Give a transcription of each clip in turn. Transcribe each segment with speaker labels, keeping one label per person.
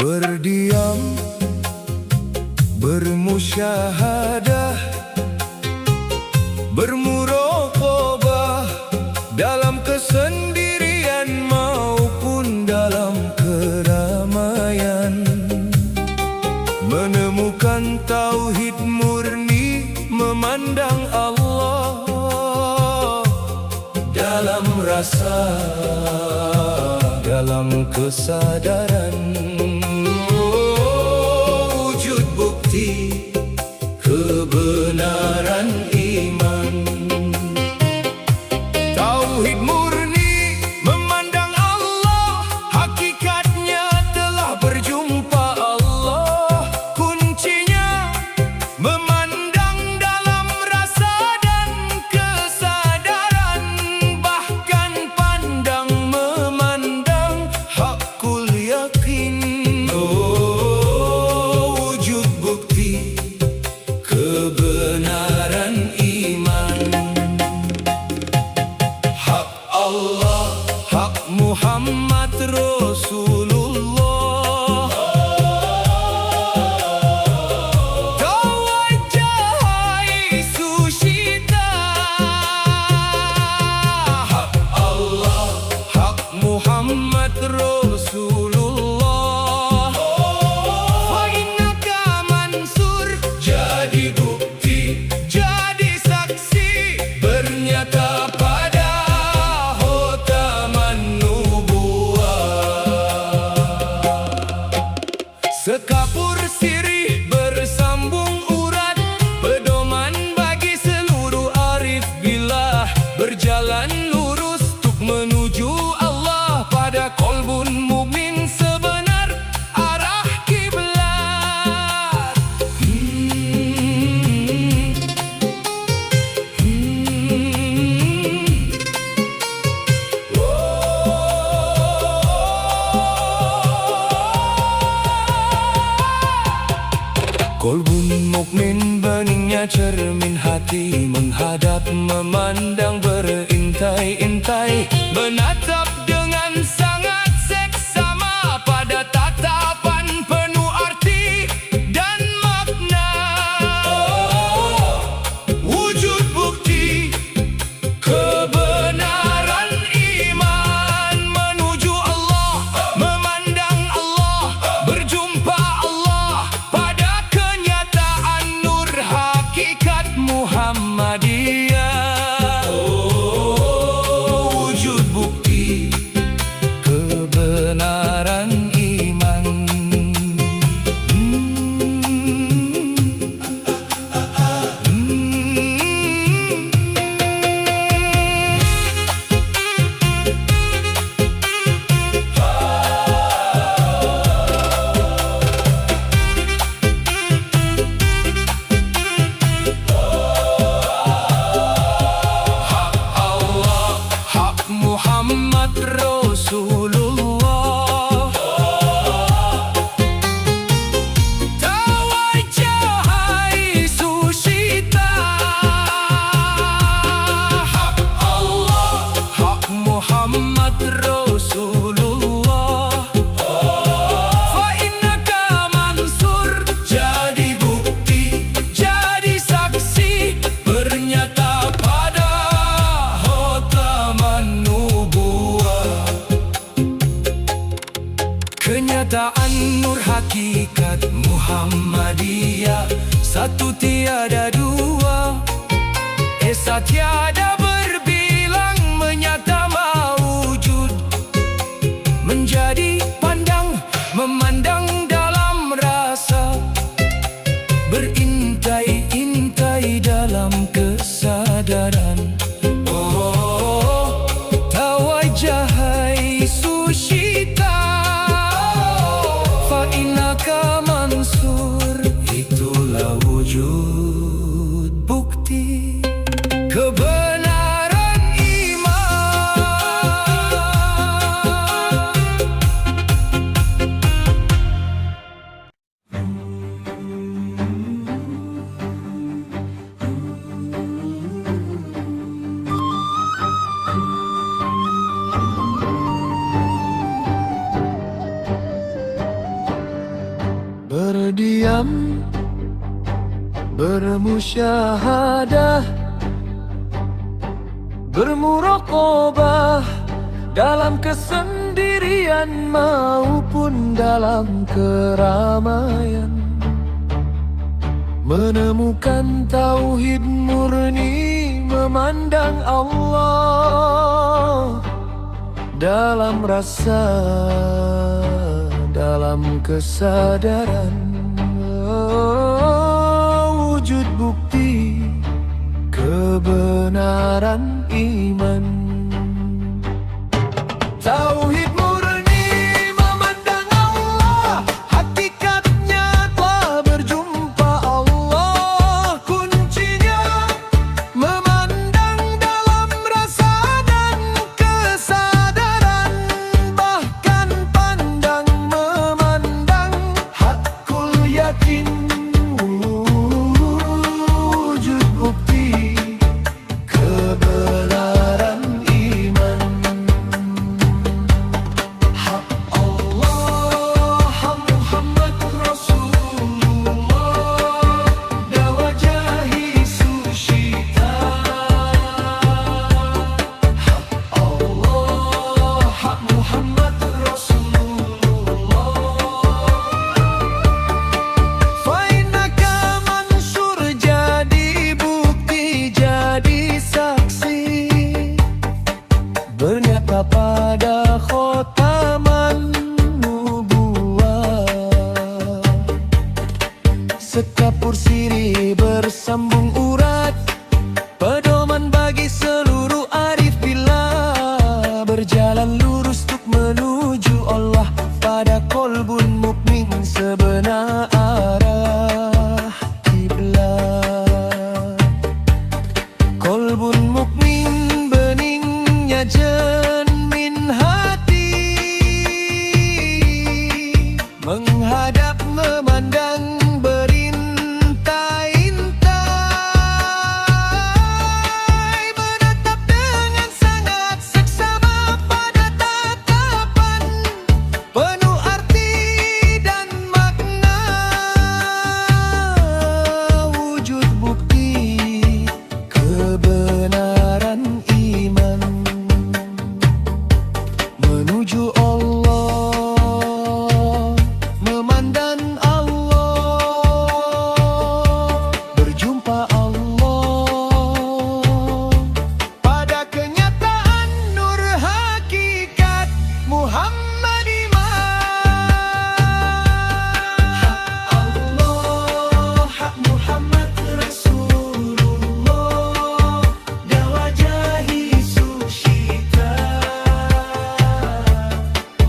Speaker 1: Berdiam, bermusyahadah, bermuraqabah dalam kesendirian maupun dalam keramaian, menemukan tauhid murni, memandang Allah dalam rasa, dalam kesadaran. Wujud bukti kebenaran iman. Tauhid murni, memandang Allah, hakikatnya telah berjumpa Allah. Kuncinya memandang dalam rasa dan kesadaran, bahkan pandang memandang hakul yakin. Wujud bukti kebenaran iman. Hak Allah, hak Muhammad Rasulullah. Tawajjahai sushita. Hak Allah, hak Muhammad Rasulullah. Fa'innaka mansur, jadi bukti, jadi saksi, bernyata pada khotaman nubuwah. Sekapur sirih bersambung urat, pedoman bagi seluruh arif billah, berjalan lurus untuk menuju Allah pada kolbun mukmin sebenar arah kiblat. Kolbun mukmin beningnya cermin hati, menghadap memandang berintai-intai, menatap dengan sangat seksama pada tatapan penuh arti dan makna. Wujud bukti kebenaran iman, menuju Allah, memandang Allah, berjumpa Allah pada kenyataan nur hakikat Muhammadiyah. Wujud bukti Kenyataan nur hakikat Muhammadiyah, satu tiada dua, esa tiada berbilang, menyata mawujud, menjadi pandang, memandang dalam rasa, berintai-intai dalam kesadaran. Oh, tawajjahai sushita, fa innaka mansur. Itulah wujud bukti kebenaran iman.
Speaker 2: Berdiam, bermusyahadah, bermuraqabah dalam kesendirian maupun dalam keramaian, menemukan tauhid murni, memandang Allah dalam rasa, dalam kesadaran. Wujud bukti kebenaran iman. Tauhid murni, memandang Allah, hakikatnya telah berjumpa Allah. Kuncinya memandang dalam rasa dan kesadaran, bahkan pandang memandang hakul yakin. Wujud bukti kebenaran iman. Hak Allah, hak Muhammad Rasulullah, dawajahi sushita. Hak Allah, hak Muhammad Rasulullah, fa innaka mansur, jadi bukti, jadi saksi, bernyata pada khotaman nubuwah. Sekapur siri bersambung urat, pedoman bagi seluruh arif billah, berjalan lurus untuk menuju Allah pada kolbun mukmin sebenar arah kiblat. Kolbun mukmin beningnya cermin hati, menghadap memandang berintai-intai, menatap dengan sangat seksama pada tatapan penuh arti dan makna. Wujud bukti kebenaran iman, menuju Allah, memandang Allah, berjumpa Allah pada kenyataan nur hakikat Muhammad iman. Hak Allah, hak Muhammad Rasulullah, dawajahi sushita.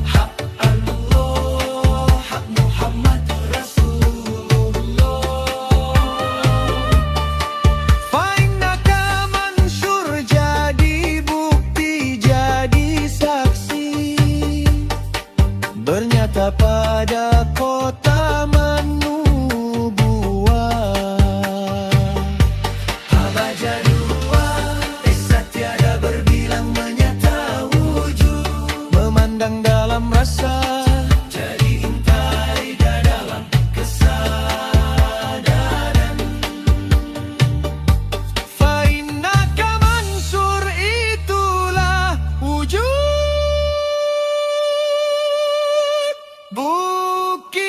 Speaker 2: Hak Allah, hak Muhammad Rasulullah, fa innaka mansur, jadi bukti, jadi saksi, bernyata pada kota nubuwah. Abjad dua, esa tiada berbilang, menyata wujud, memandang dalam rasa, jadi intai dalam kesadaran. Fa innaka mansur, itulah wujud bukit.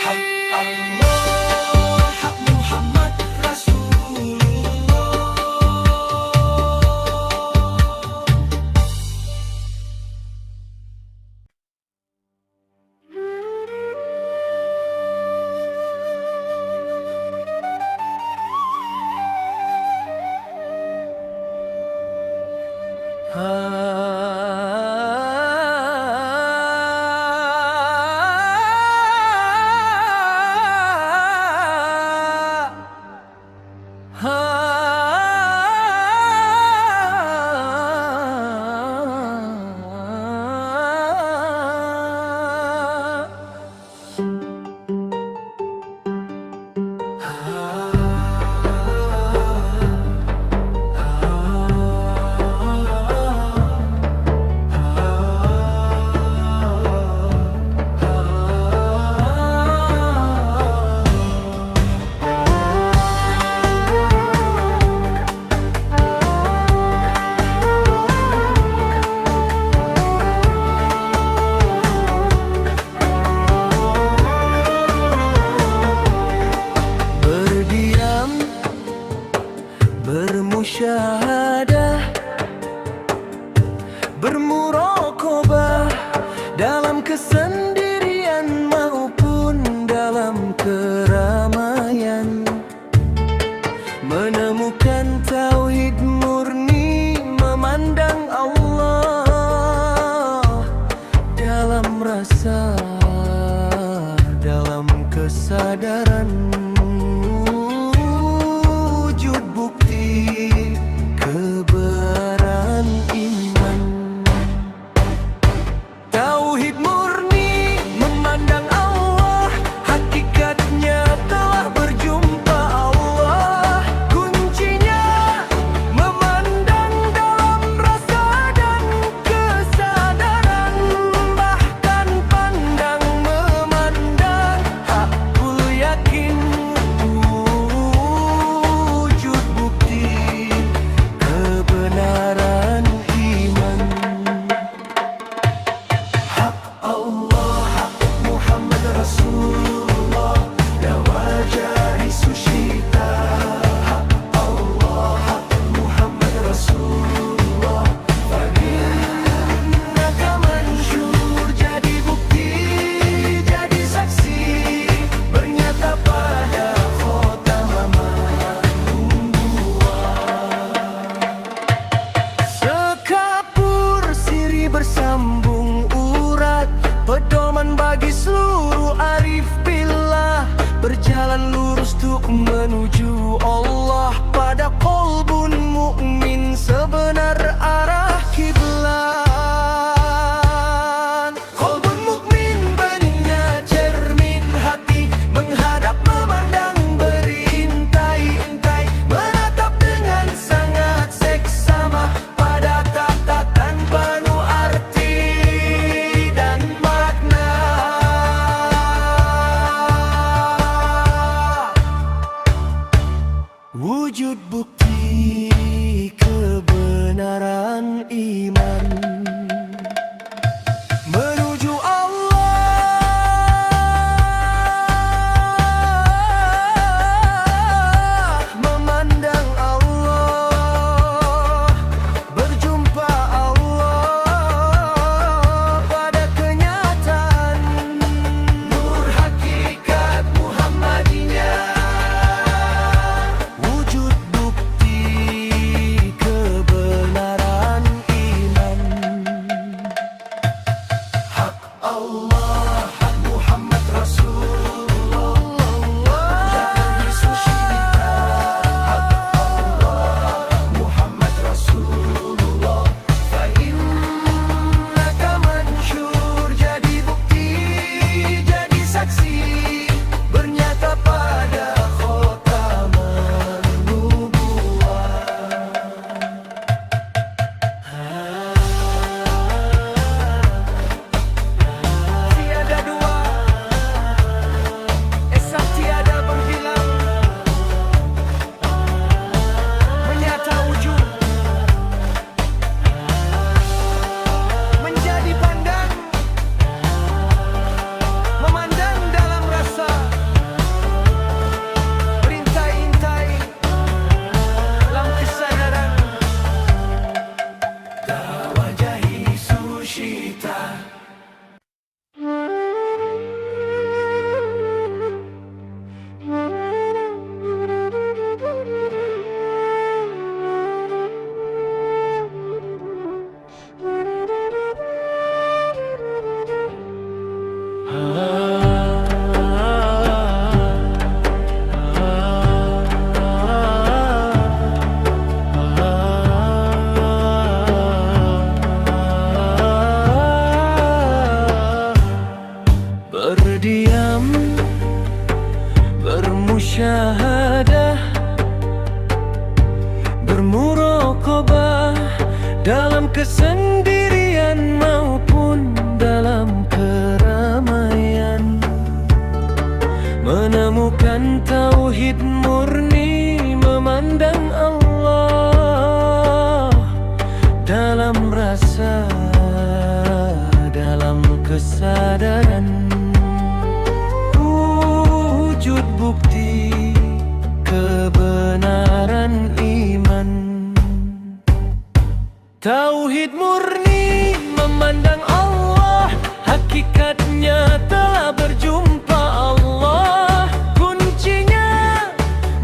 Speaker 1: Hak Allah, hak Muhammad Rasulullah.
Speaker 2: Berdiam, bermusyahadah, bermuraqabah dalam kesendirian maupun dalam keramaian, menemukan tauhid murni, memandang Allah dalam rasa, dalam kesadaran. Wujud bukti kebenaran iman. Tauhid murni, memandang Allah, hakikatnya telah berjumpa Allah. Kuncinya memandang dalam rasa dan kesadaran, bahkan pandang memandang, hakul yakin. Wujud bukti kebenaran iman. Hak Allah, hak Muhammad Rasulullah, dawa jari sushita. Hak Allah, hak Muhammad Rasulullah, fa'innaka mansyur, jadi bukti, jadi saksi, bernyata pada khotam amal sekapur siri bersambung urat, pedoman bagi seluruh arif billah, berjalan lurus untuk menuju Allah pada qalbun mukmin, sebenar arah kiblat. Qalbun mukmin beningnya cermin hati, menghadap memandang berintai-intai, menatap dengan sangat seksama pada tatakan penuh arti dan makna. Wujud bukti kebenaran iman, menuju Allah, memandang Allah, berjumpa Allah pada kenyataan. Nur hakikat Muhammadiyah, wujud bukti kebenaran iman. Hak Allah, hak Muhammad Rasulullah, jari sushita. Hak Allah, Muhammad Rasulullah, fa'innaka mansyur, jadi bukti, jadi saksi, bernyata pada khotaman nubuwah. Tauhid murni memandang Allah dalam rasa, dalam kesadaran. Wujud bukti kebenaran iman. Tauhid murni memandang Allah, hakikatnya telah berjumpa Allah. Kuncinya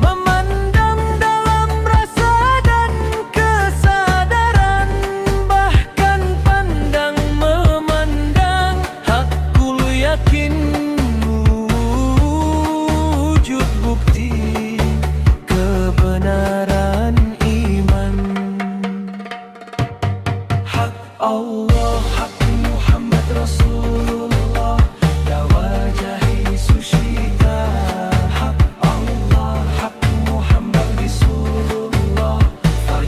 Speaker 2: memandang dalam rasa dan kesadaran. Bahkan pandang memandang, hakul yakin wujud bukti kebenaran iman. Hak Allah, hak Muhammad Rasulullah, dawa jahi sushita. Hak Allah, hak Muhammad Rasulullah,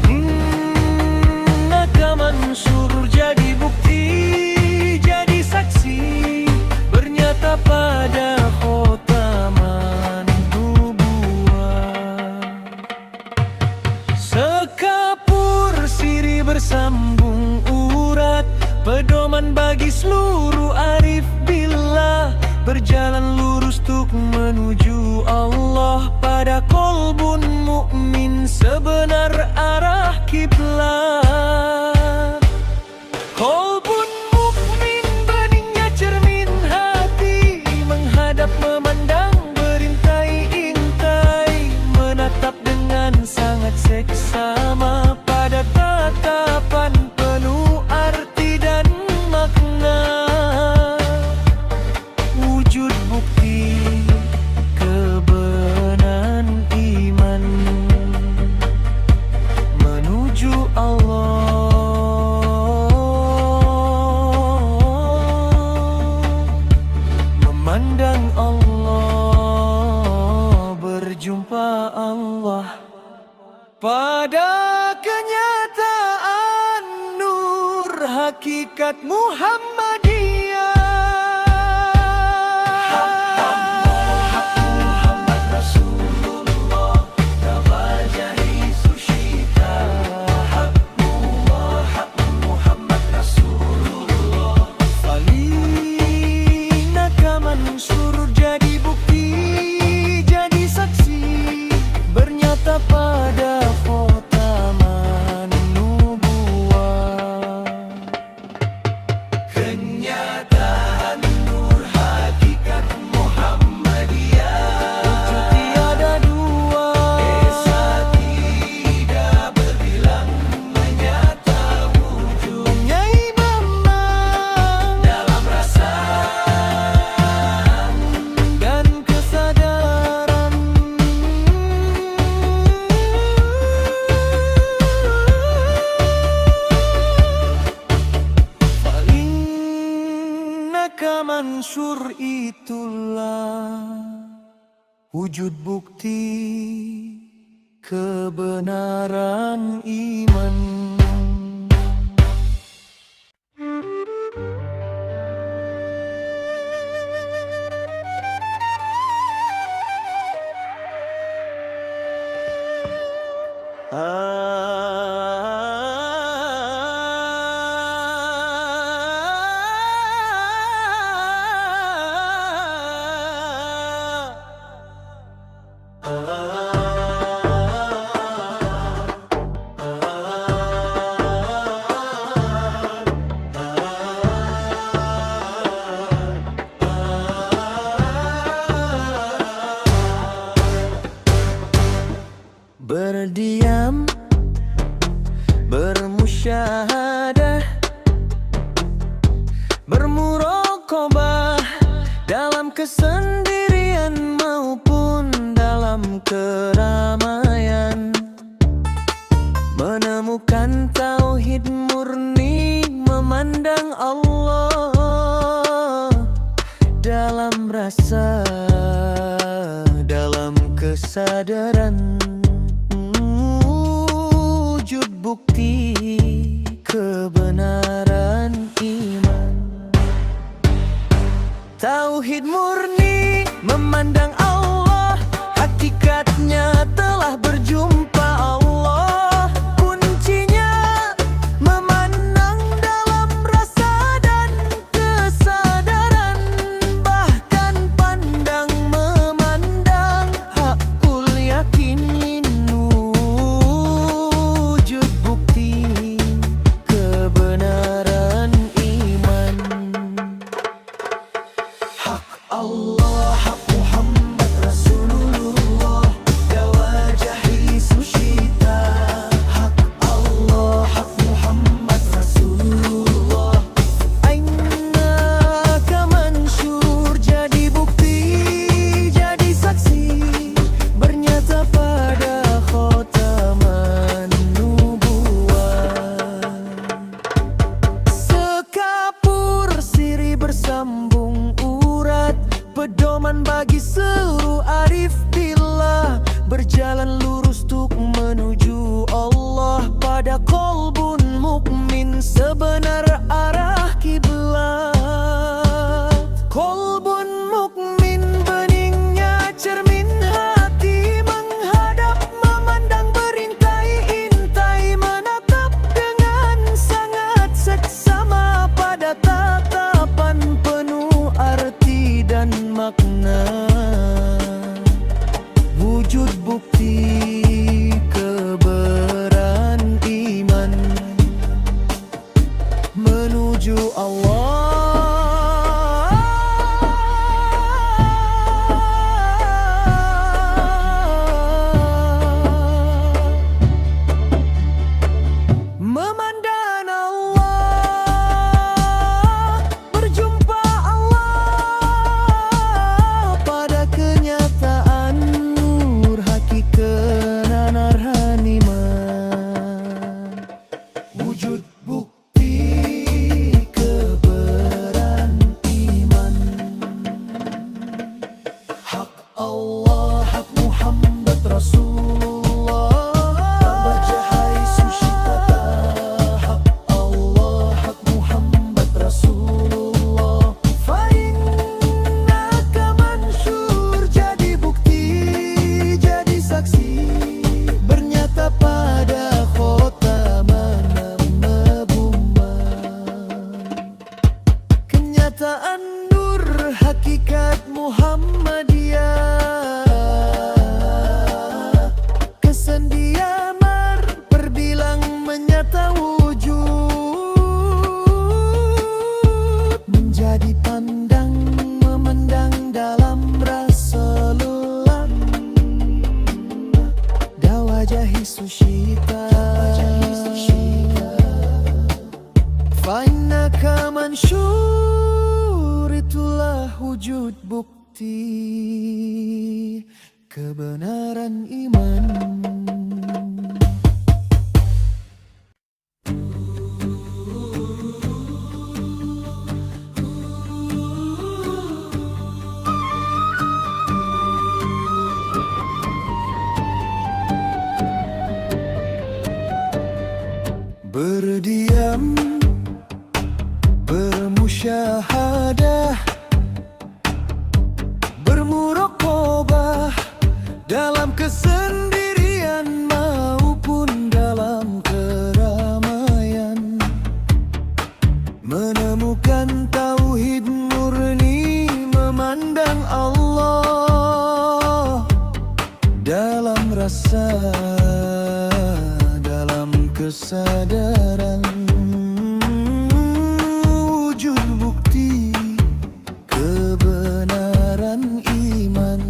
Speaker 2: innaka mansur, jadi bukti, jadi saksi, bernyata pada khotaman nubuwah. Sekapur siri bersambung urat, pedoman bagi seluruh arif billah, berjalan lurus tuk menuju Allah. Pada kolbun mukmin sebenar arah kiblat. Kolbun mukmin beningnya cermin hati, menghadap memandang berintai-intai, menatap dengan sangat seksama pada tatapan penuh arti dan makna. Wujud bukti kebenaran iman menuju Allah. Memandang Allah, berjumpa Allah. Pada kenyataan nur hakikat Muhammadiyah. Hak Allah, hak Muhammad Rasulullah, dawa jahi sushita. Hak Allah, hak Muhammad Rasulullah, innaka mansur, jadi bukti, jadi saksi, bernyata pada khotaman nubuwah. Kenyataan nur hakikat Muhammadiyah, wujud tiada dua, esa tidak berbilang, menyata wujudnya imam dalam rasa dan kesadaran. Innaka mansur, itulah wujud bukti kebenaran iman. Berdiam, bermusyahadah, bermuraqabah dalam kesendirian maupun dalam keramaian. Menemukan tauhid murni, memandang Allah dalam rasa, dalam kesadaran. Wujud bukti kebenaran iman. Tauhid murni memandang Allah, hakikat hakikatnya telah berjumpa Allah. Kuncinya memandang dalam rasa dan kesadaran, bahkan pandang memandang hakul yakin, wujud bukti kebenaran iman. Hak Allah, hak Muhammad Rasulullah, dawajahi sushita. Hak Allah, hak Muhammad Rasulullah, aina kamansyur, jadi bukti, jadi saksi, bernyata pada khotaman nubuwah. Sekapur siri bersambung urat, pedoman bagi seluruh arif billah, berjalan lurus untuk menuju Allah pada kolbun mukmin, sebenar arah kiblat. Kolbun mukmin beningnya cermin hati, menghadap memandang berintai-intai, menatap dengan sangat seksama pada tatapan penuh arti dan makna. Wujud bukti kebenaran iman menuju Allah. Memandang Allah, berjumpa Allah pada kenyataan nur hakikat narhan iman. Wujud bukti kebenaran iman. Hak Allah, hak Muhammad Rasulullah, dawajahi sushita. Hak Allah, hak Muhammad Rasulullah, fa'innaka mansyur, jadi bukti, jadi saksi, bernyata pada khotaman nubuwah. Kenyataan nur hakikat Muhammadiyah, kesendiamar perbilang menyata wujud, menjadi pandang memandang dalam rasa lelah, dawajahi sushita. Fa'innaka mansyur, itulah wujud bukti kebenaran iman. Berdiam, bermusyahadah, bermuraqabah dalam kesendirian maupun dalam keramaian, menemukan tauhid murni, memandang Allah dalam rasa, dalam kesadaran. Wujud bukti kebenaran iman.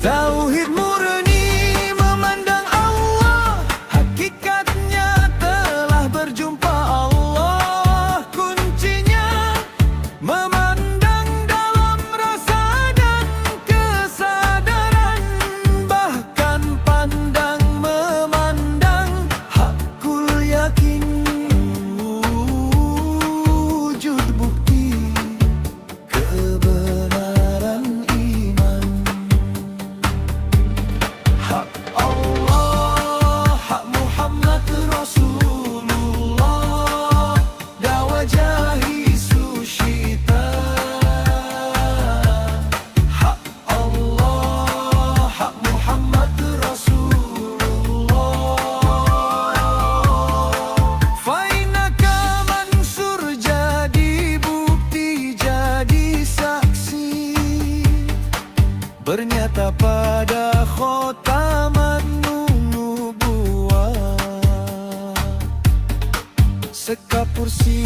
Speaker 2: Tauhid murni memandang Allah, hakikatnya telah berjumpa Allah. Kuncinya memandang dalam rasa dan kesadaran, bahkan pandang memandang hakul yakin. Wujud bukti kebenaran iman. Hak Allah, hak Muhammad Rasulullah, dawajahi sushita. Hak Allah,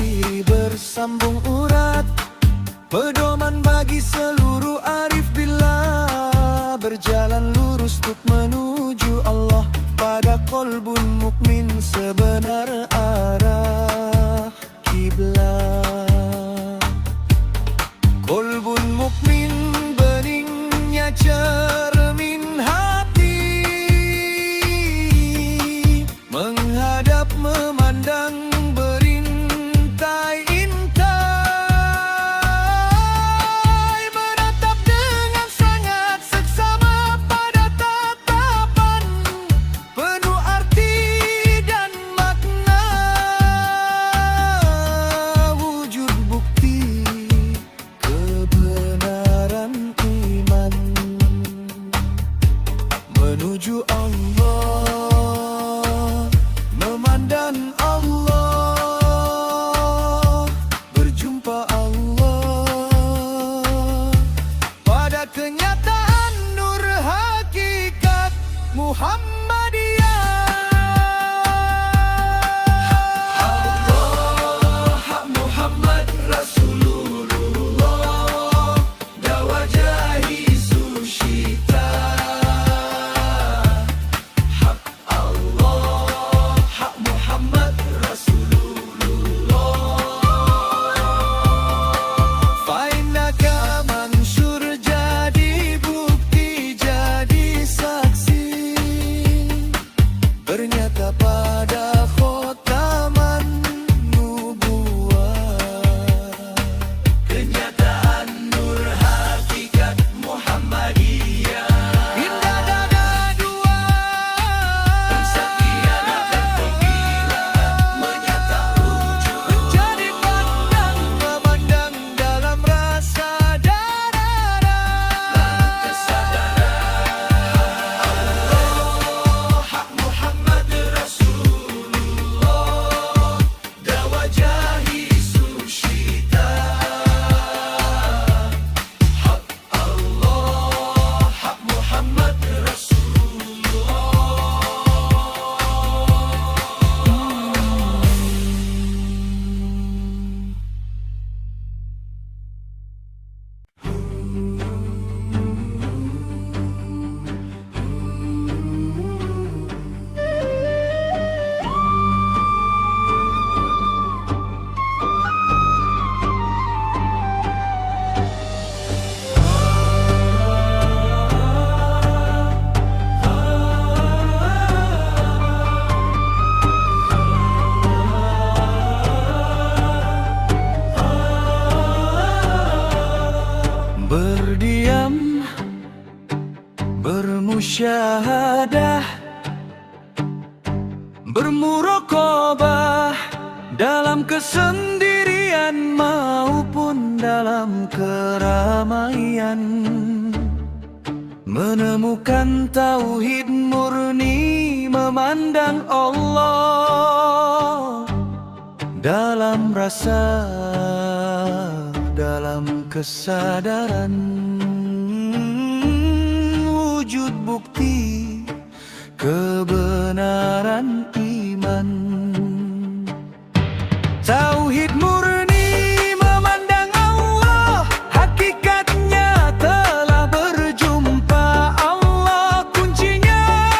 Speaker 2: diri bersambung urat, pedoman bagi seluruh arif bila berjalan lurus untuk menuju Allah. Pada kolbun mukmin sebenar arah kiblat. Kolbun mukmin beningnya cermin hati, menghadap memandang berintai-intai, menatap dengan sangat seksama pada tatapan penuh arti dan makna. Wujud bukti kebenaran iman menuju Allah, memandang Allah, berjumpa Allah pada kenyataan nur hakikat Muhammadiyah. Allah, hak Muhammad Rasulullah, dakwah jahi sushita. Hak Allah, hak Muhammad Rasulullah, fainaka mansur jadi bukti, jadi saksi, bernyata pada khotaman nubuwah, kenyataan nur hakikat Muhammadiyah. Indah dada dua, kesaktian akan pembilaan, menyata wujud menjadi pandang, memandang dalam rasa dalam kesadaran. Allah, hak Muhammad Rasulullah, dakwah jahi sushita. Hak Allah, hak Muhammad Rasulullah. Berdiam, bermusyahadah, bermuraqabah dalam kesendirian maupun dalam keramaian, menemukan tauhid murni, memandang Allah dalam rasa, dalam kesadaran. Wujud bukti kebenaran iman, tauhid murni, memandang Allah, hakikatnya telah berjumpa Allah. Kuncinya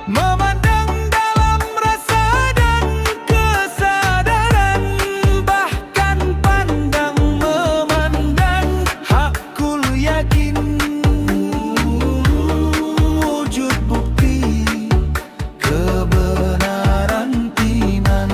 Speaker 2: memandang dalam rasa dan kesadaran, bahkan pandang memandang hakul yakin. Wujud bukti kebenaran iman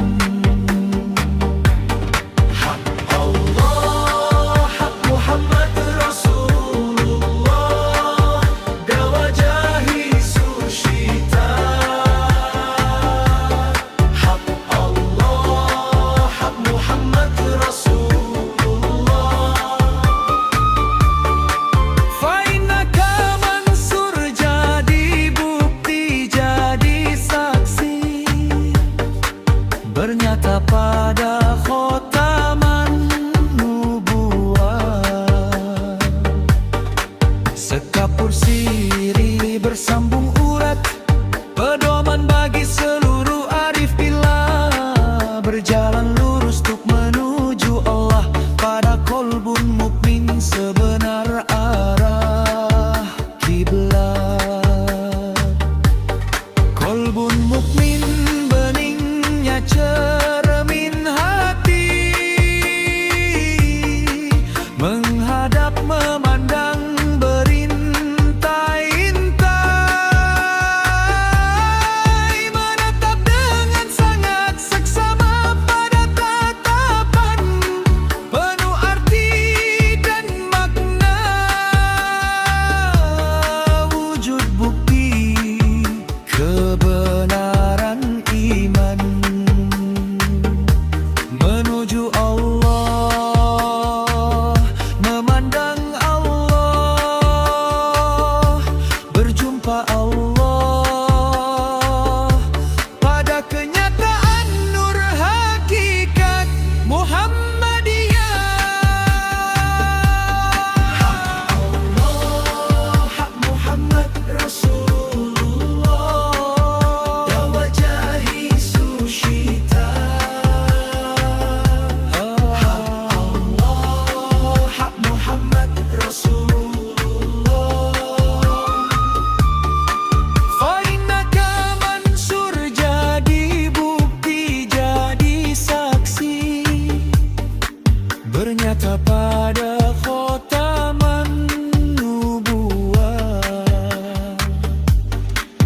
Speaker 2: bernyata pada khotaman nubuwah.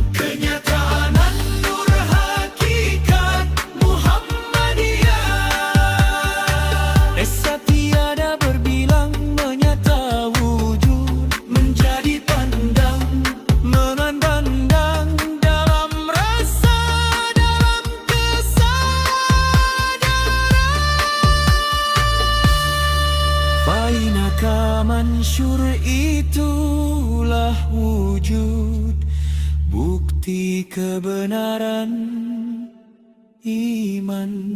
Speaker 2: Kenyataan an-nur hakikat Muhammadiyah. Esa tiada berbilang menyata wujud menjadi pandang memandang dalam rasa dalam kesadaran. Bainaka mansyur itulah wujud bukti kebenaran iman.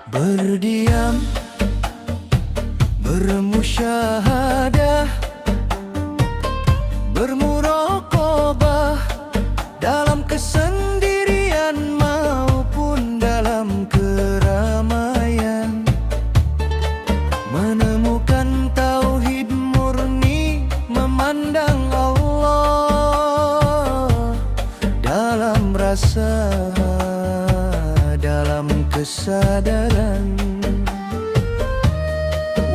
Speaker 2: Berdiam, bermusyahadah, bermuraqabah dalam kesendirian maupun dalam keramaian, menemukan tauhid murni, memandang Allah dalam rasa, dalam kesadaran.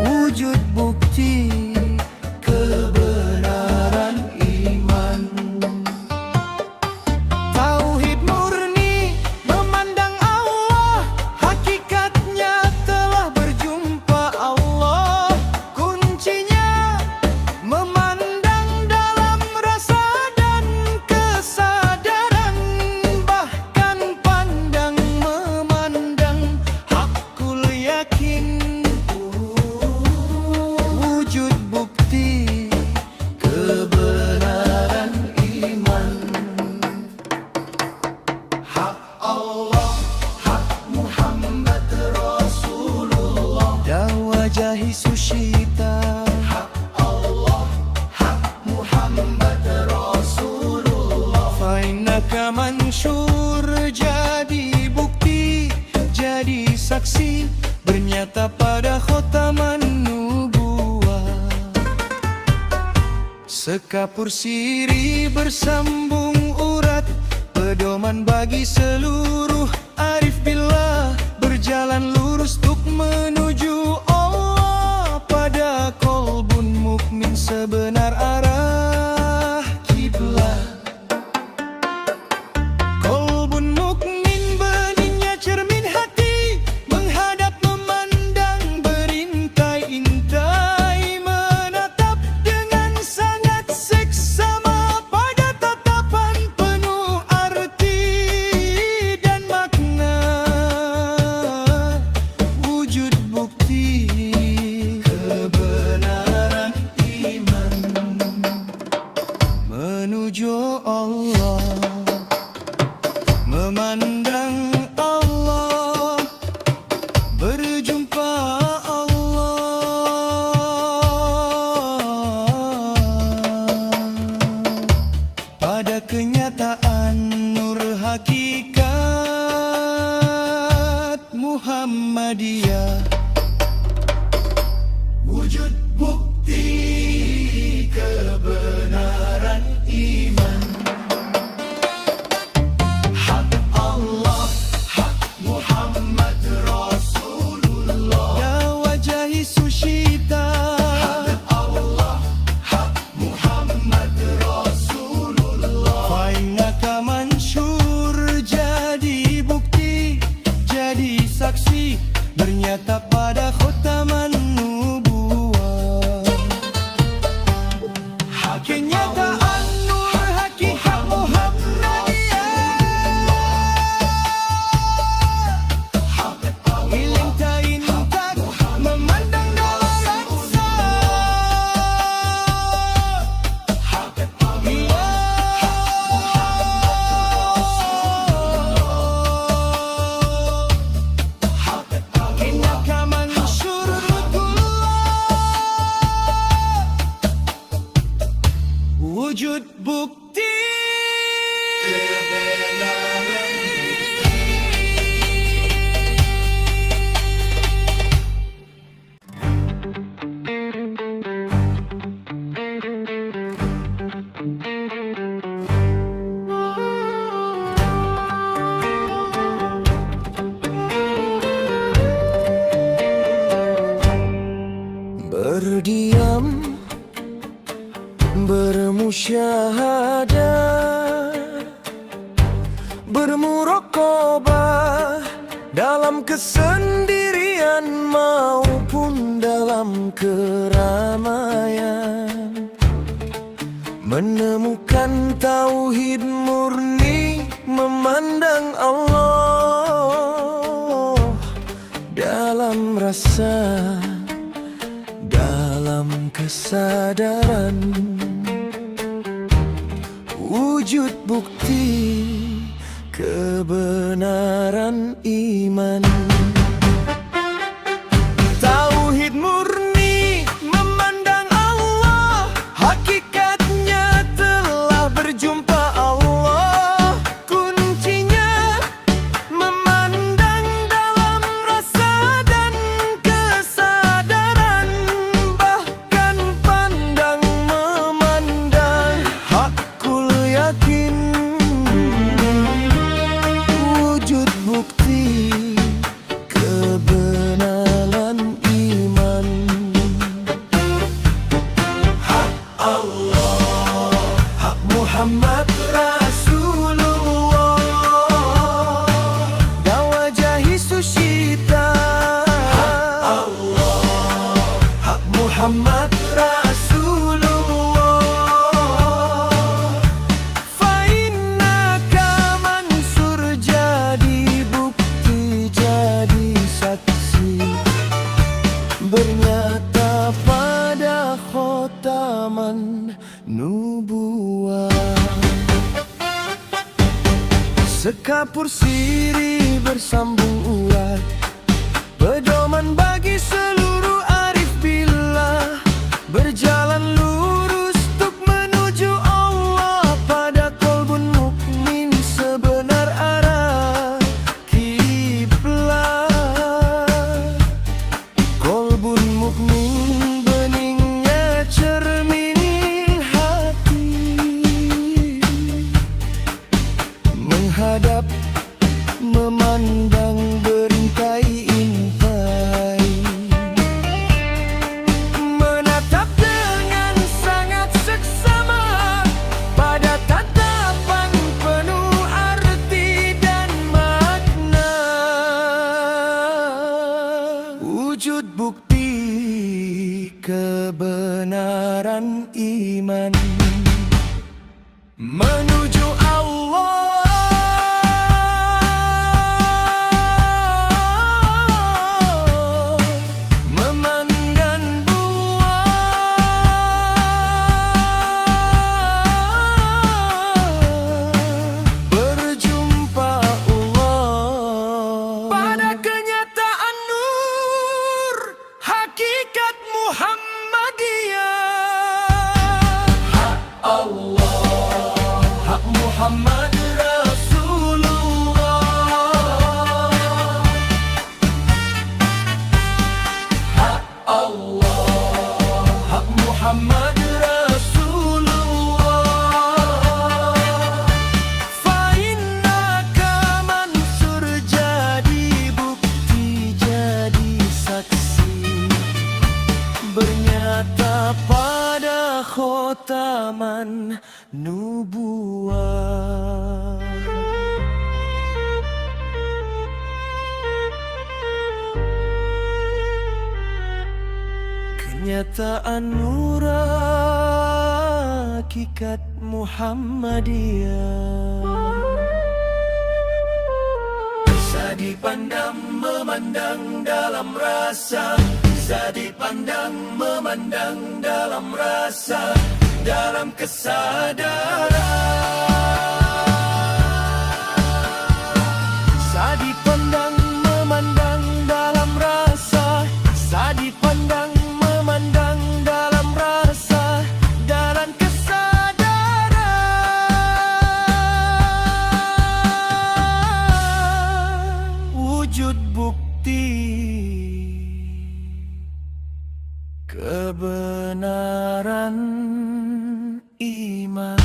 Speaker 2: Wujud bukti kebenaran iman. Tauhid murni memandang Allah, hakikatnya telah berjumpa Allah. Kuncinya memandang dalam rasa dan kesadaran, bahkan pandang memandang hakul yakin. Wujud bukti kebenaran iman. Hak Allah, hak Muhammad Rasulullah, dawajahi sushita. Hak Allah, hak Muhammad Rasulullah, fainaka mansyur, jadi bukti, jadi saksi, bernyata pada khotaman nubuwah. Sekapur siri bersambung urat, pedoman bagi seluruh arif billah, berjalan lurus untuk menuju Allah pada kolbun mukmin sebenar arah kiblat. Kolbun mukmin beningnya cermin hati, menghadap memandang berintai-intai, menatap dengan sangat seksama pada tatapan penuh arti dan makna. Wujud bukti kebenaran iman, menuju Allah, memandang Allah, berjumpa Allah pada kenyataan nur hakikat Muhammadiyah. Wujud bukti kebenaran iman. Hak Allah, hak Muhammad Rasulullah, dawajahi sushita. Hak Allah, hak Muhammad Rasulullah, fainaka mansyur, jadi bukti, jadi saksi, bernyata pada pada khotaman nubuwah. Kenyataan nur hakikat Muhammadiyah, ilim tak intak memandang dalam raksa. Innaka mansurullah, wujud bukti berdiam, bermusyahadah, bermuraqabah dalam kesendirian maupun dalam keramaian, menemukan tauhid murni, memandang Allah dalam rasa, dalam kesadaran, wujud bukti kebenaran iman. Tauhid murni, memandang Allah, hakikatnya telah berjumpa Allah. Kuncinya memandang dalam rasa dan kesadaran, bahkan pandang memandang hakul yakin, wujud bukti kebenaran iman. Hak Allah, hak Muhammad Rasulullah, dawajahi susyita. Hak Allah, hak Muhammad Rasulullah, fa'innaka mansur, jadi bukti, jadi saksi, bernyata pada khotaman nubuwah. Sekapur siri bersambung urat, pedoman bagi seluruh arif billah, berjalan lurus untuk menuju Allah pada kolbun mukmin sebenar arah kiblat. Kolbun mukmin beningnya cermin hati, menghadap, memandang berintai intai, menatap dengan sangat seksama pada tatapan penuh arti dan makna, wujud bukti kebenaran iman, menuju Allah, memandang buah, berjumpa Allah pada kenyataan nur hakikat Muhammadiyah. Hak Allah, hak Muhammad Rasulullah, hak Allah, hak Muhammad Rasulullah, fa'innaka mansur, jadi bukti, jadi saksi, bernyata pada khotaman nubuwah. Kenyataan nur hakikat Muhammadiyah. Bisa dipandang memandang dalam rasa, bisa dipandang memandang dalam rasa, dalam kesadaran. Bisa dipandang memandang dalam rasa, bisa dipandang memandang dalam rasa, dalam kesadaran. Wujud bukti kebenaran iman.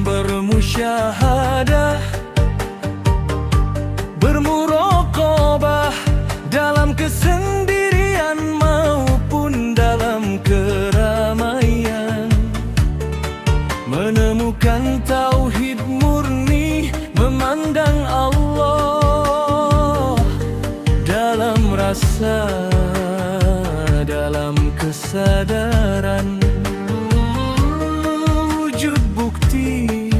Speaker 2: Bermusyahadah, bermuraqabah dalam kesendirian maupun dalam keramaian, menemukan tauhid murni, memandang Allah dalam rasa, dalam kesadaran. Wujud bukti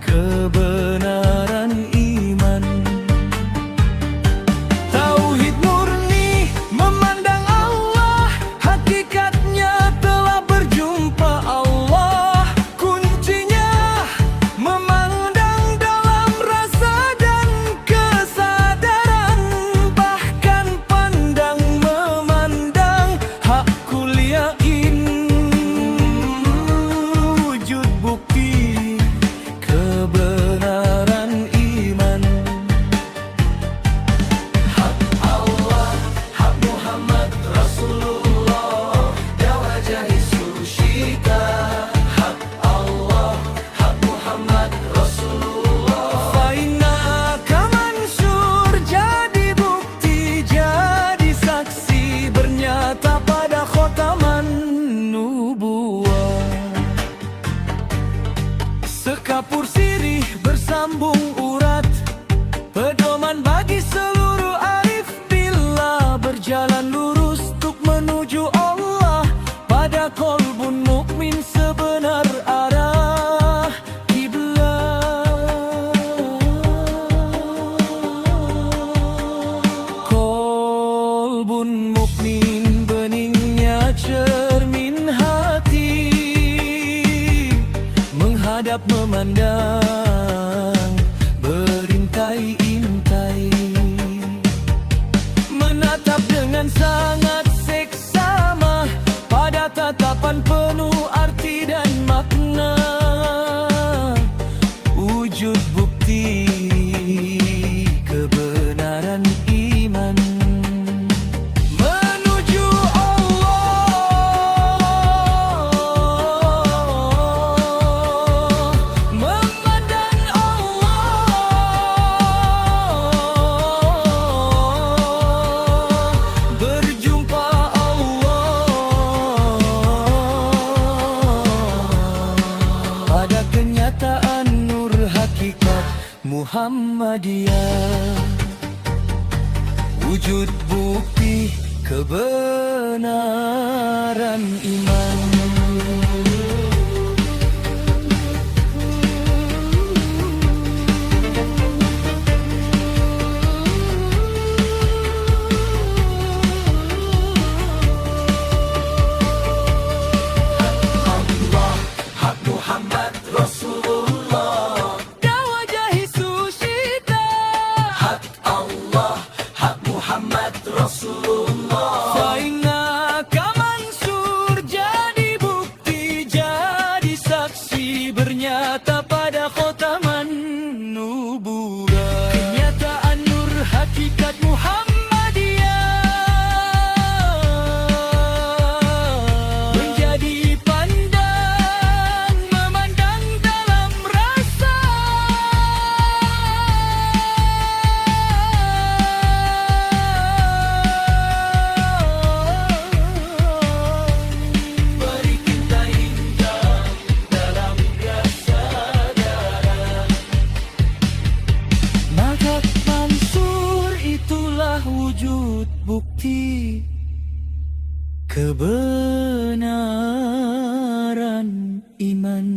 Speaker 2: kebenaran iman. Tauhid murni, memandang Allah, hakikatnya telah berjumpa Allah. Kuncinya memandang dalam rasa dan kesadaran, bahkan pandang memandang hakul yakin. Wujud bukti kebenaran iman. Hak Allah, hak Muhammad Rasulullah, dawajahi sushita. Hak Allah, hak Muhammad Rasulullah, fainaka mansur, jadi bukti, jadi saksi, bernyata pada khotaman nubuwah. Sekapur sirih bersambung urat, pedoman bagi seluruh arif bila berjalan lurus untuk menuju Allah, pada kolbun mukmin sebenar arah kiblat. Kolbun mukmin beningnya cermin hati, menghadap memandang berintai-intai, menatap dengan sangat seksama pada tatapan penuh arti dan makna. Wujud bukti kebenaran iman. Menuju Allah, memandang Allah, berjumpa Allah pada kenyataan nur hakikat Muhammadiyah. Wujud bukti kebenaran iman.
Speaker 1: Rasulullah.
Speaker 2: Fainaka Mansur jadi bukti, jadi saksi, bernyata pada khotaman nubuwah. Kenyataan nur hakikat Muhammadiyah menjadi pandang, memandang dalam rasa.
Speaker 1: Beri kita indah dalam kesadaran.
Speaker 2: Maka Mansur itulah wujud bukti kebenaran iman.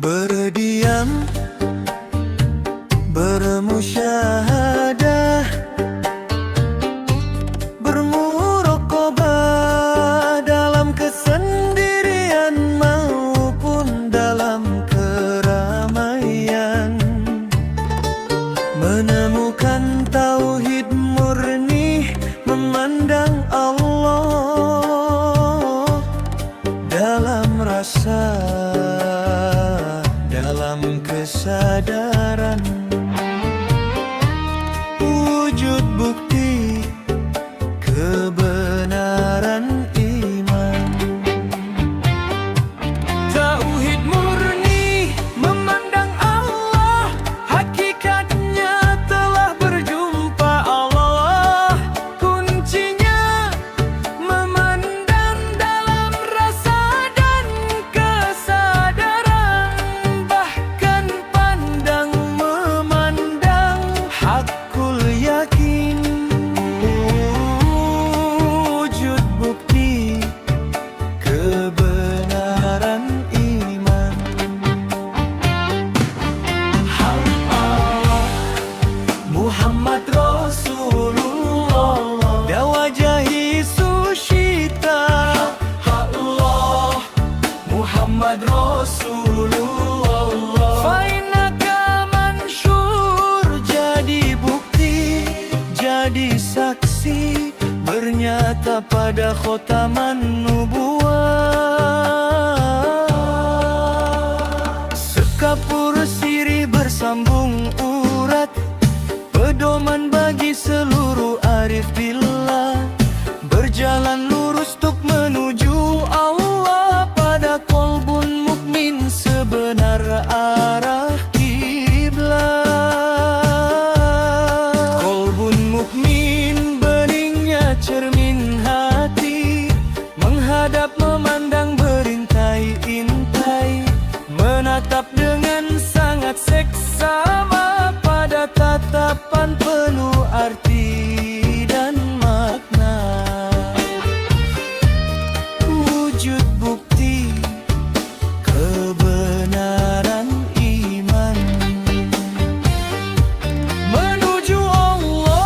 Speaker 2: Berdiam, bermusyahadah, bermuraqabah dalam kesendirian maupun dalam keramaian, menemukan tauhid murni, memandang Allah dalam rasa, dalam kesadaran. Wujud bukti kebenaran iman. Tauhid murni, memandang Allah, hakikatnya telah berjumpa Allah. Kuncinya memandang dalam rasa dan kesadaran, bahkan pandang memandang hakul yakin. Wujud bukti kebenaran iman. Allah Muhammad Rasulullah, dawajahi sushita. Allah Muhammad Rasulullah. Fainaka Mansur jadi bukti, jadi saksi, bernyata pada khotaman nubuwah. Sekapur sirih bersambung urat, pedoman bagi seluruh arif billah, berjalan lurus tuk menuju Allah pada kolbun mukmin sebenar arah kiblat. Kolbun mukmin beningnya cermin hati, menghadap memandang berintai-intai, menatap dengan sangat seksama pada tatapan penuh arti dan makna. Wujud bukti kebenaran iman menuju Allah,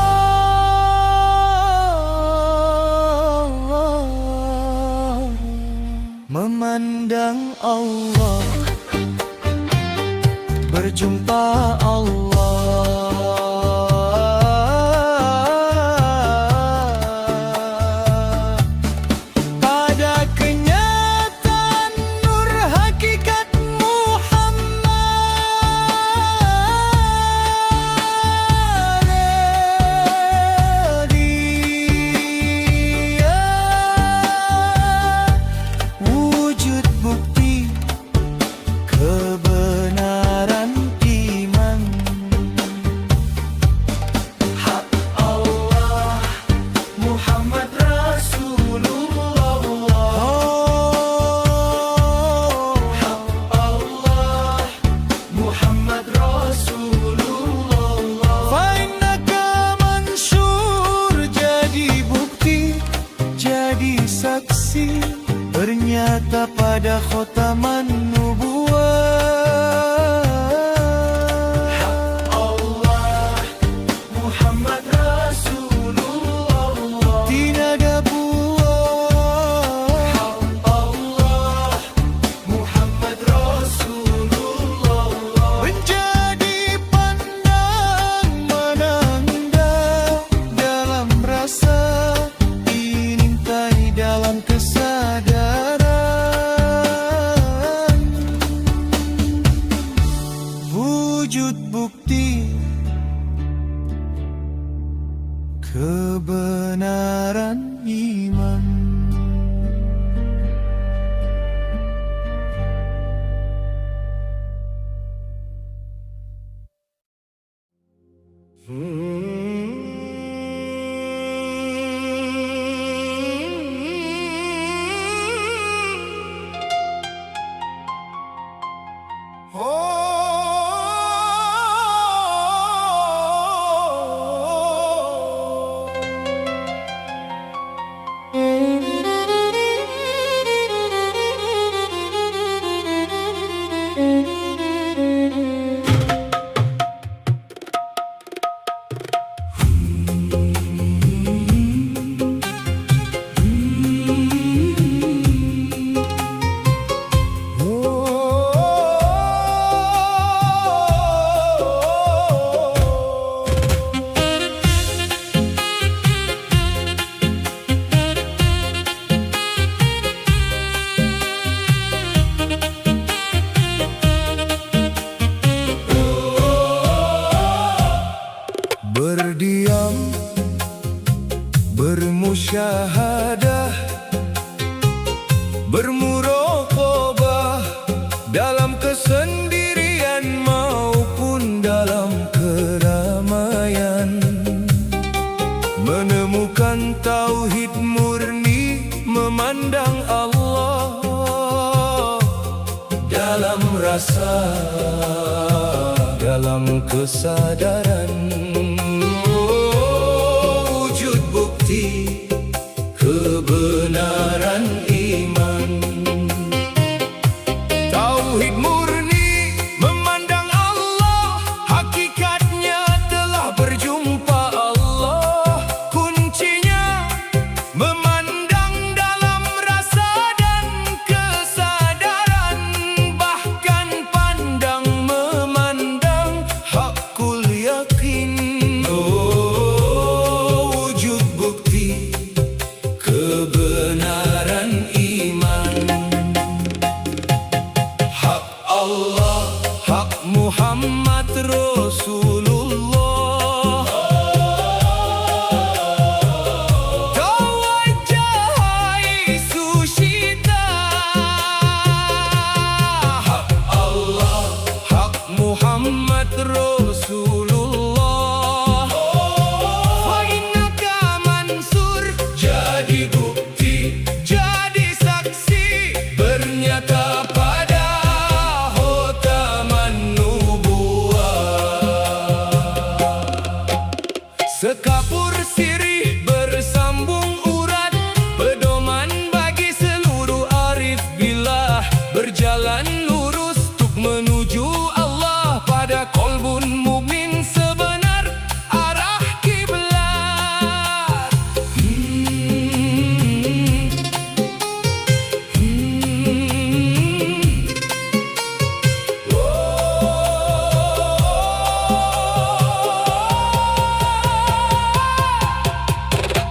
Speaker 2: memandang Allah, berjumpa Allah. Pada kenyataan nur hakikat Muhammadiyah, wujud bukti kebenaran iman.
Speaker 1: Muhammad Rasulullah.
Speaker 2: Fa'innaka mansur, jadi bukti, jadi saksi, ternyata pada khotaman nubuwah.
Speaker 1: Allah Muhammad Rasulullah.
Speaker 2: Tiada buah.
Speaker 1: Allah Muhammad Rasulullah.
Speaker 2: Menjadi pandang menanda dalam rasa, intai dalam kesadaran. Wujud bukti kebenaran iman. Berdiam, bermusyahadah, bermuraqabah dalam kesendirian maupun dalam keramaian, menemukan tauhid murni, memandang Allah dalam rasa, dalam kesadaran. Wujud bukti kebenaran iman. Tauhid murni, memandang Allah, hakikatnya telah berjumpa Allah. Kuncinya memandang dalam rasa dan kesadaran, bahkan pandang memandang hakul yakin. Wujud bukti kebenaran iman. Hak Allah, hak Muhammad Rasulullah. Tawajjahai sushita. Hak Allah, hak Muhammad Rasulullah. Fa'innaka mansur, jadi bukti, jadi saksi, bernyata pada khotaman nubuwah. Sekapur sirih bersambung urat, pedoman bagi seluruh arif billah, berjalan lurus tuk menuju Allah pada kolbun mukmin sebenar arah kiblat.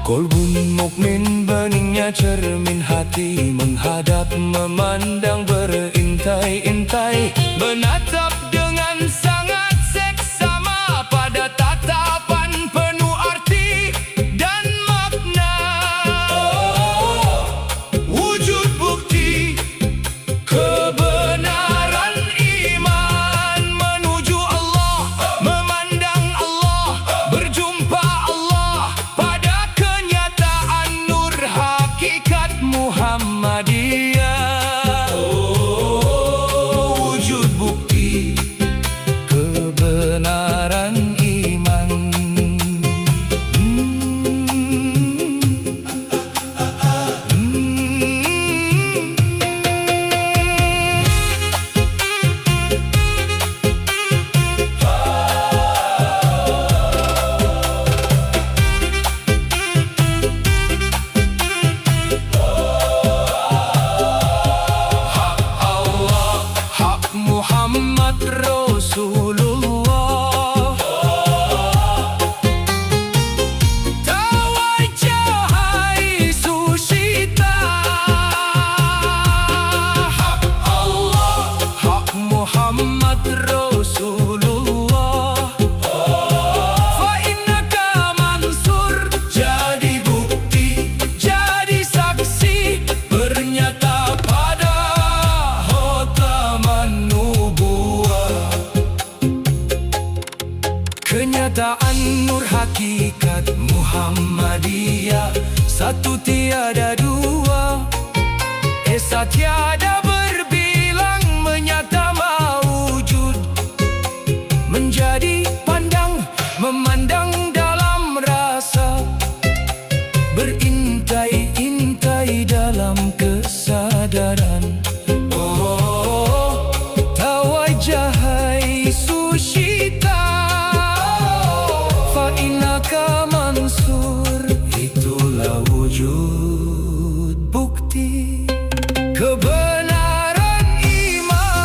Speaker 2: Kolbun mukmin beningnya cermin hati, menghadap memandang berintai-intai, menatap dengan sangat seksama pada tatapan penuh arti dan makna. Wujud bukti kebenaran iman, menuju Allah, memandang Allah, berjumpa Allah pada kenyataan nur hakikat Muhammadiyah. Wujud bukti kebenaran iman. Muhammad Rasulullah, tawajjahai susita. Hak Allah, hak Muhammad Rasulullah, fa innaka mansur. Jadi bukti, jadi saksi, bernyata pada hotaman kenyataan nur hakikat Muhammadiyah, satu tiada dua, esa tiada berbilang, menyata mawujud, menjadi pandang, memandang dalam rasa, berintai-intai dalam kesadaran. Oh, tawajjahai sushita, innaka mansur. Itulah wujud bukti kebenaran iman.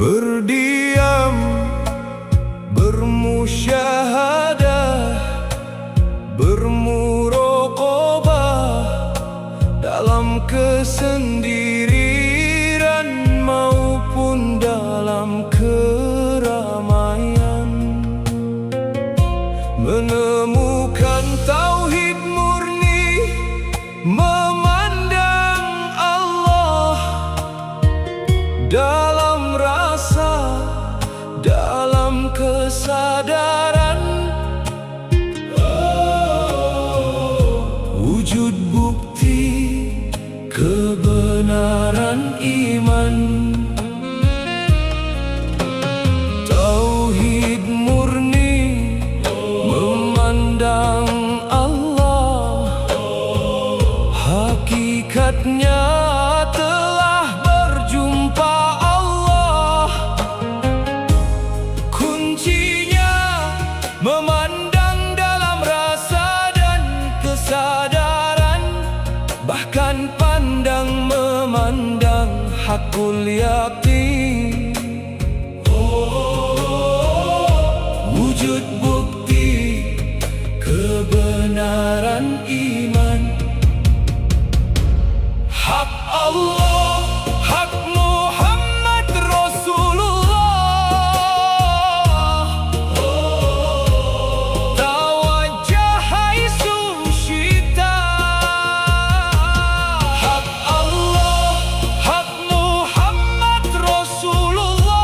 Speaker 2: Berdiam, bermusyahadah, bermuraqabah dalam kesendirian maupun dalam keramaian, menemukan tauhid murni, memandang Allah dalam rasa, dalam kesadaran. Wujud bukti kebenaran iman, tauhid murni, memandang Allah, hakikatnya telah berjumpa Allah. Kuncinya memandang dalam rasa dan kesadaran, bahkan pandang memandang hakul yakin. Wujud bukti kebenaran iman. Hak Allah, hak Muhammad Rasulullah, tawajjahai sushita. Hak Allah, hak Muhammad Rasulullah,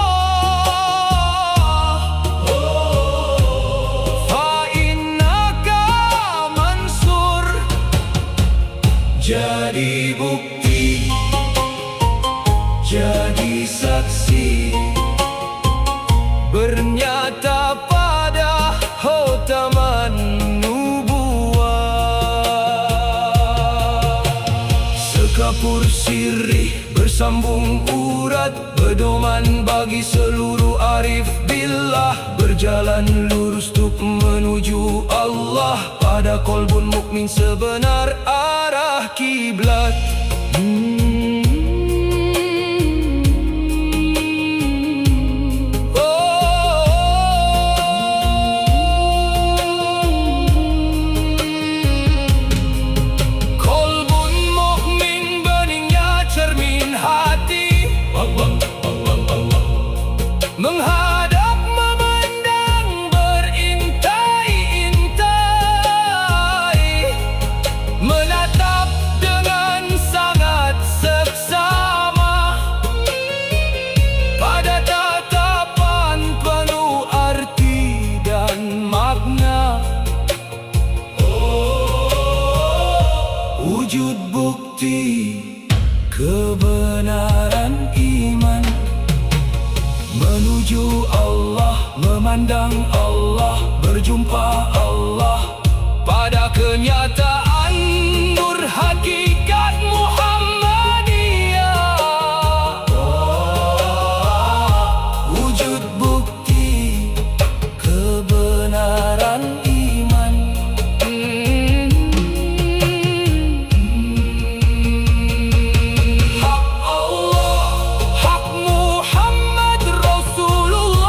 Speaker 2: jalan bagi seluruh arif billah, berjalan lurus untuk menuju Allah, pada kolbun mukmin sebenar arah kiblat. Kolbun mukmin beningnya cermin hati, menghadap memandang berintai-intai, menatap dengan sangat seksama, pada tatapan penuh arti dan makna. Wujud bukti kebenaran iman, menuju Allah, memandang Allah, berjumpa Allah, pada kenyataan nur hakikat Muhammadiyah. Wujud bukti kebenaran iman. Hak Allah, hak Muhammad Rasulullah,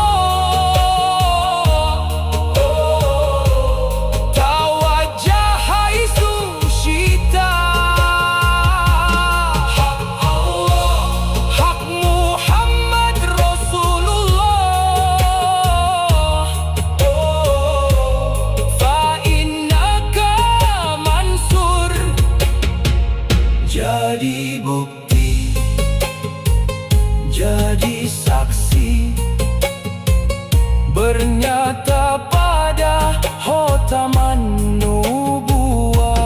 Speaker 2: tawajjah haitsu syi'ta. Hak Allah, hak Muhammad Rasulullah, fa innaka mansur. Jadi bukti, jadi saksi, bernyata pada khotaman nubuwah.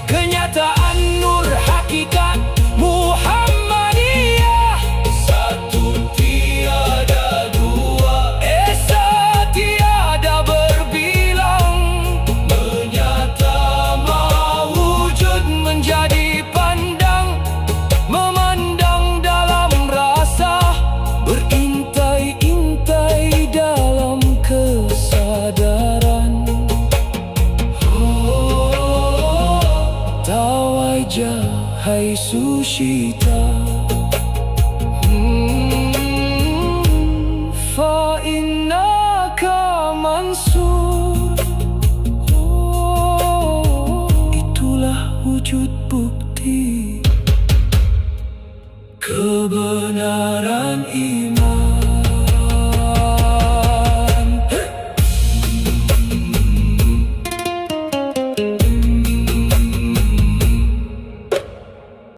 Speaker 2: Kenyataan nur hakikat Muhammadiyah, satu tiada dua, esa tiada berbilang, menyata mawujud menjadi pandang, memandang dalam rasa, berintai-intai dalam kesadaran. Tawajjah haitsu syi'ta, fa innaka mansur. Itulah wujud bukti kebenaran iman.